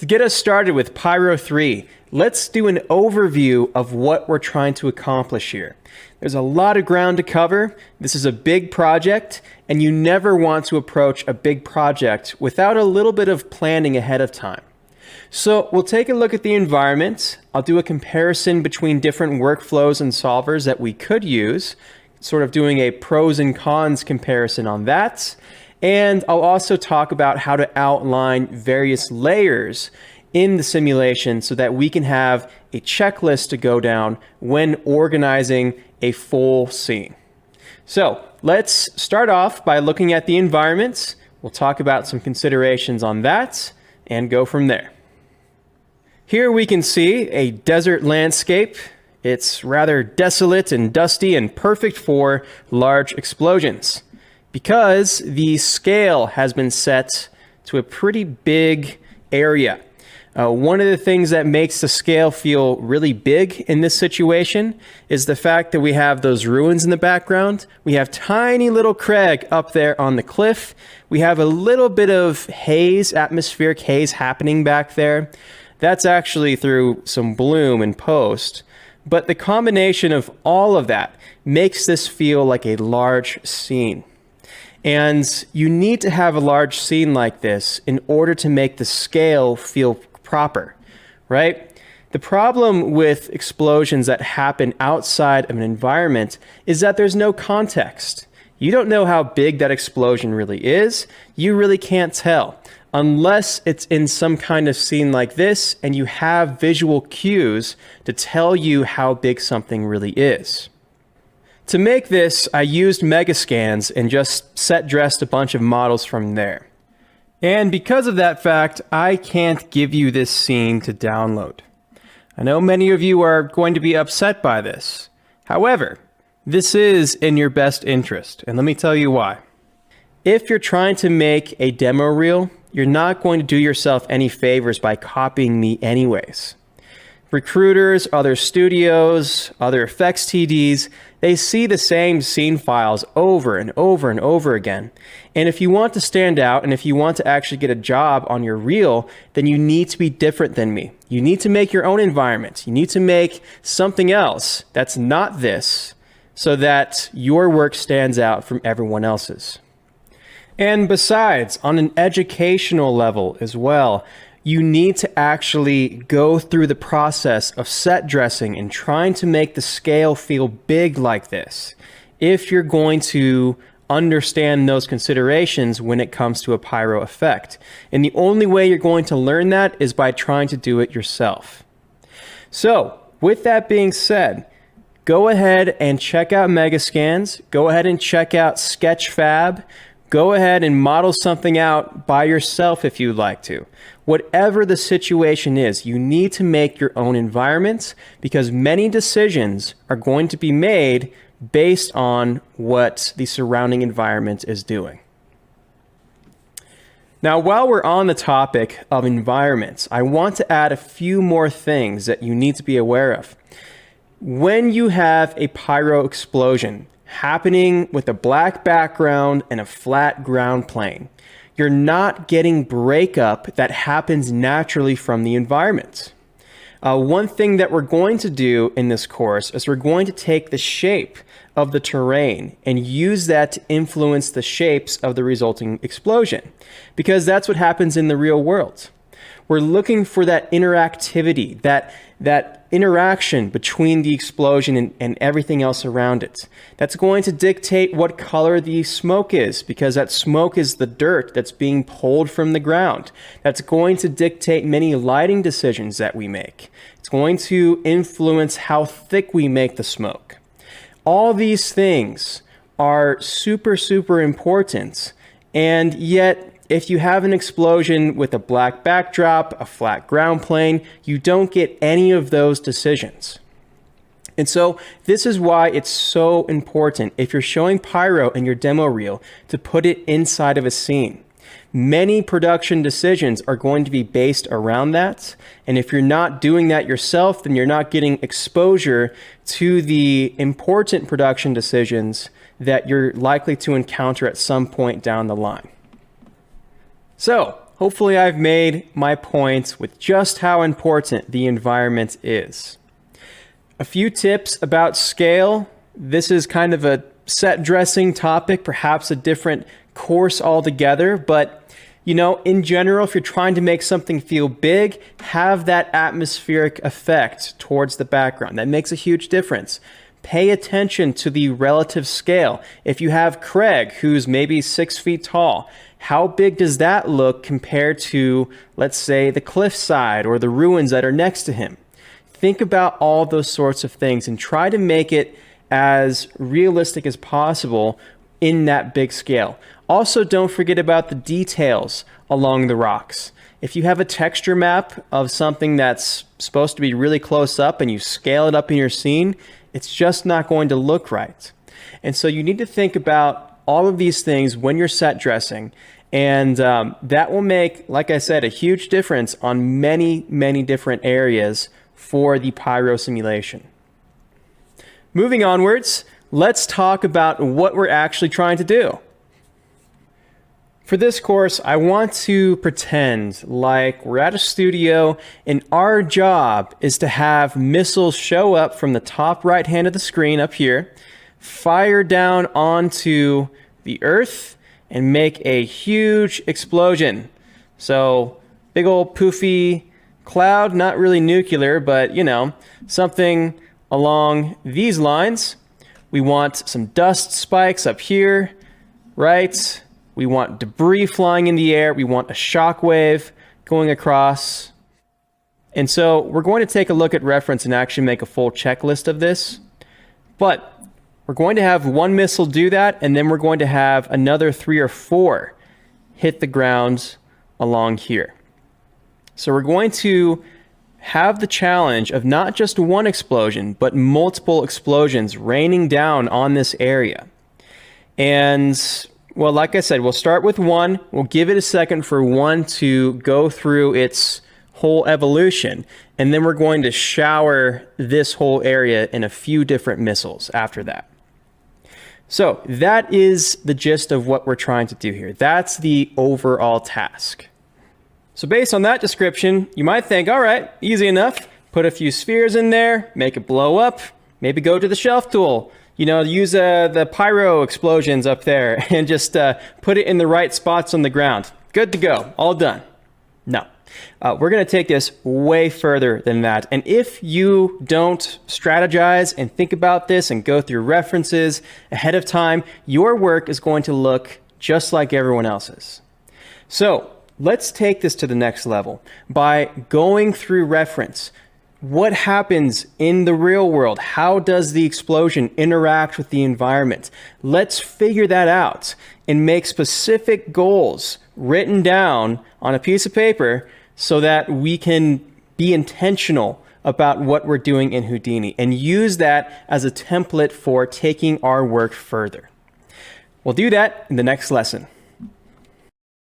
To get us started with Pyro 3, let's do an overview of what we're trying to accomplish here. There's a lot of ground to cover. This is a big project, and you never want to approach a big project without a little bit of planning ahead of time. So we'll take a look at the environment. I'll do a comparison between different workflows and solvers that we could use, sort of doing a pros and cons comparison on that. And I'll also talk about how to outline various layers in the simulation so that we can have a checklist to go down when organizing a full scene. So let's start off by looking at the environment. We'll talk about some considerations on that and go from there. Here we can see a desert landscape. It's rather desolate and dusty and perfect for large explosions, because the scale has been set to a pretty big area. One of the things that makes the scale feel really big in this situation is the fact that we have those ruins in the background. We have tiny little crag up there on the cliff. We have a little bit of haze, atmospheric haze happening back there. That's actually through some bloom and post. But the combination of all of that makes this feel like a large scene. And you need to have a large scene like this in order to make the scale feel proper, right? The problem with explosions that happen outside of an environment is that there's no context. You don't know how big that explosion really is. You really can't tell unless it's in some kind of scene like this and you have visual cues to tell you how big something really is. To make this, I used Megascans and just set dressed a bunch of models from there. And because of that fact, I can't give you this scene to download. I know many of you are going to be upset by this. However, this is in your best interest, and let me tell you why. If you're trying to make a demo reel, you're not going to do yourself any favors by copying me anyways. Recruiters, other studios, other effects TDs, they see the same scene files over and over and over again. And if you want to stand out and if you want to actually get a job on your reel, then you need to be different than me. You need to make your own environment. You need to make something else that's not this so that your work stands out from everyone else's. And besides, on an educational level as well, you need to actually go through the process of set dressing and trying to make the scale feel big like this if you're going to understand those considerations when it comes to a pyro effect. And the only way you're going to learn that is by trying to do it yourself. So with that being said, go ahead and check out Megascans. Go ahead and check out Sketchfab. Go ahead and model something out by yourself if you'd like to. Whatever the situation is, you need to make your own environments because many decisions are going to be made based on what the surrounding environment is doing. Now, while we're on the topic of environments, I want to add a few more things that you need to be aware of. When you have a pyro explosion happening with a black background and a flat ground plane, you're not getting breakup that happens naturally from the environment. One thing that we're going to do in this course is we're going to take the shape of the terrain and use that to influence the shapes of the resulting explosion, because that's what happens in the real world. We're looking for that interactivity, that interaction between the explosion and everything else around it. That's going to dictate what color the smoke is, because that smoke is the dirt that's being pulled from the ground. That's going to dictate many lighting decisions that we make. It's going to influence how thick we make the smoke. All these things are super, super important, and yet if you have an explosion with a black backdrop, a flat ground plane, you don't get any of those decisions. And so this is why it's so important, if you're showing pyro in your demo reel, to put it inside of a scene. Many production decisions are going to be based around that. And if you're not doing that yourself, then you're not getting exposure to the important production decisions that you're likely to encounter at some point down the line. So Hopefully I've made my point with just how important the environment is. A few tips about scale. This is kind of a set dressing topic, perhaps a different course altogether, but in general, if you're trying to make something feel big, have that atmospheric effect towards the background. That makes a huge difference. Pay attention to the relative scale. If you have Craig, who's maybe 6 feet tall, how big does that look compared to, let's say, the cliffside or the ruins that are next to him? Think about all those sorts of things and try to make it as realistic as possible in that big scale. Also, don't forget about the details along the rocks. If you have a texture map of something that's supposed to be really close up and you scale it up in your scene, it's just not going to look right. And so you need to think about all of these things when you're set dressing. And that will make, like I said, a huge difference on many, many different areas for the pyro simulation. Moving onwards, let's talk about what we're actually trying to do. For this course, I want to pretend like we're at a studio and our job is to have missiles show up from the top right hand of the screen up here, fire down onto the earth, and make a huge explosion. So, big old poofy cloud, not really nuclear, but something along these lines. We want some dust spikes up here, right? We want debris flying in the air. We want a shock wave going across. And so we're going to take a look at reference and actually make a full checklist of this. But we're going to have one missile do that, and then we're going to have another 3 or 4 hit the ground along here. So we're going to have the challenge of not just one explosion, but multiple explosions raining down on this area. And well, like I said, we'll start with one. We'll give it a second for one to go through its whole evolution. And then we're going to shower this whole area in a few different missiles after that. So that is the gist of what we're trying to do here. That's the overall task. So based on that description, you might think, all right, easy enough. Put a few spheres in there, make it blow up, maybe go to the shelf tool. Use the pyro explosions up there and just put it in the right spots on the ground. Good to go. All done. No. We're going to take this way further than that. And if you don't strategize and think about this and go through references ahead of time, your work is going to look just like everyone else's. So let's take this to the next level by going through reference. What happens in the real world? How does the explosion interact with the environment? Let's figure that out and make specific goals written down on a piece of paper so that we can be intentional about what we're doing in Houdini and use that as a template for taking our work further. We'll do that in the next lesson.